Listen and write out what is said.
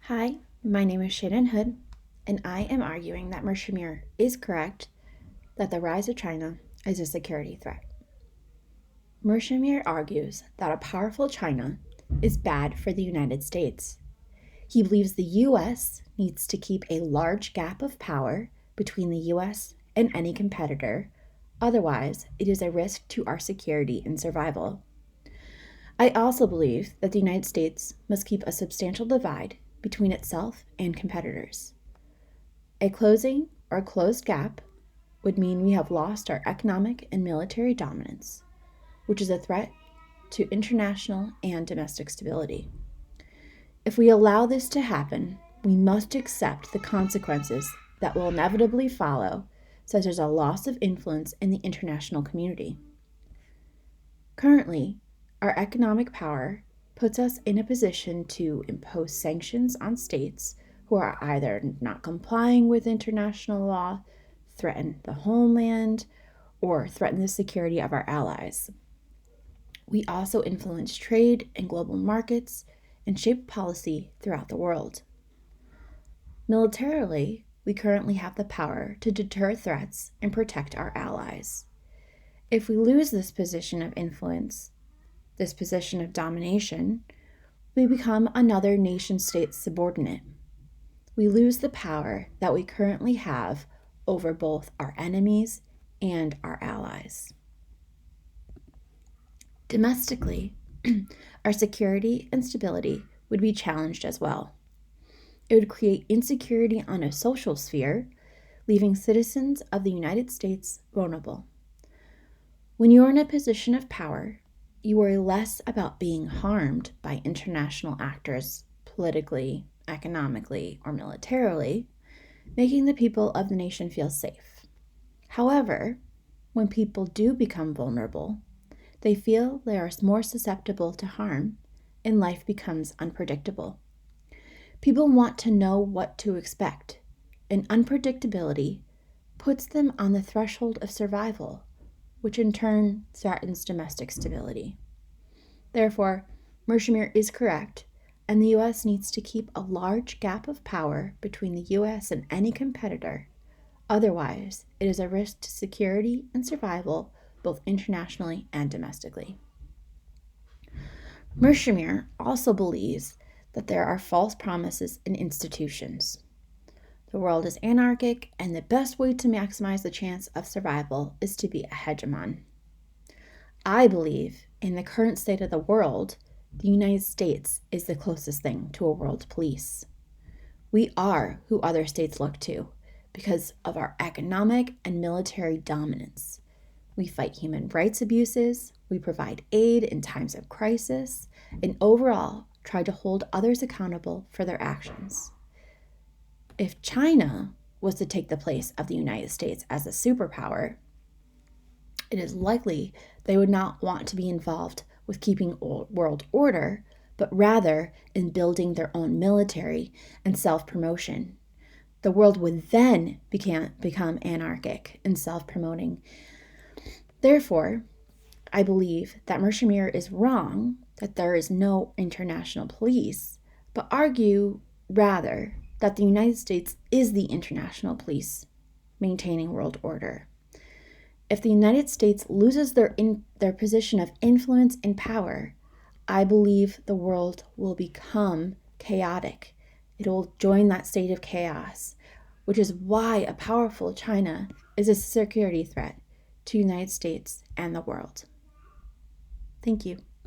Hi, my name is Shannon Hood, and I am arguing that Mershomer is correct that the rise of China is a security threat. Mershomer argues that a powerful China is bad for the United States. He believes the U.S. needs to keep a large gap of power between the U.S. and any competitor, otherwise, it is a risk to our security and survival. I also believe that the United States must keep a substantial divide between itself and competitors. A closing or closed gap would mean we have lost our economic and military dominance, which is a threat to international and domestic stability. If we allow this to happen, we must accept the consequences that will inevitably follow, such as a loss of influence in the international community. Currently, our economic power puts us in a position to impose sanctions on states who are either not complying with international law, threaten the homeland, or threaten the security of our allies. We also influence trade and global markets and shape policy throughout the world. Militarily, we currently have the power to deter threats and protect our allies. If we lose this position of influence, this position of domination, we become another nation-state subordinate. We lose the power that we currently have over both our enemies and our allies. Domestically, our security and stability would be challenged as well. It would create insecurity on a social sphere, leaving citizens of the United States vulnerable. When you are in a position of power, you worry less about being harmed by international actors politically, economically, or militarily, making the people of the nation feel safe. However, when people do become vulnerable, they feel they are more susceptible to harm, and life becomes unpredictable. People want to know what to expect, and unpredictability puts them on the threshold of survival, which in turn threatens domestic stability. Therefore, Mershomer is correct, and the U.S. needs to keep a large gap of power between the U.S. and any competitor. Otherwise, it is a risk to security and survival, both internationally and domestically. Mershomer also believes that there are false promises in institutions. The world is anarchic, and the best way to maximize the chance of survival is to be a hegemon. I believe, in the current state of the world, the United States is the closest thing to a world police. We are who other states look to because of our economic and military dominance. We fight human rights abuses, we provide aid in times of crisis, and overall try to hold others accountable for their actions. If China was to take the place of the United States as a superpower, it is likely they would not want to be involved with keeping world order, but rather in building their own military and self-promotion. The world would then become anarchic and self-promoting. Therefore, I believe that Mershomer is wrong that there is no international police, but argue rather that the United States is the international police maintaining world order. If the United States loses their position of influence and power, I believe the world will become chaotic. It will join that state of chaos, which is why a powerful China is a security threat to the United States and the world. Thank you.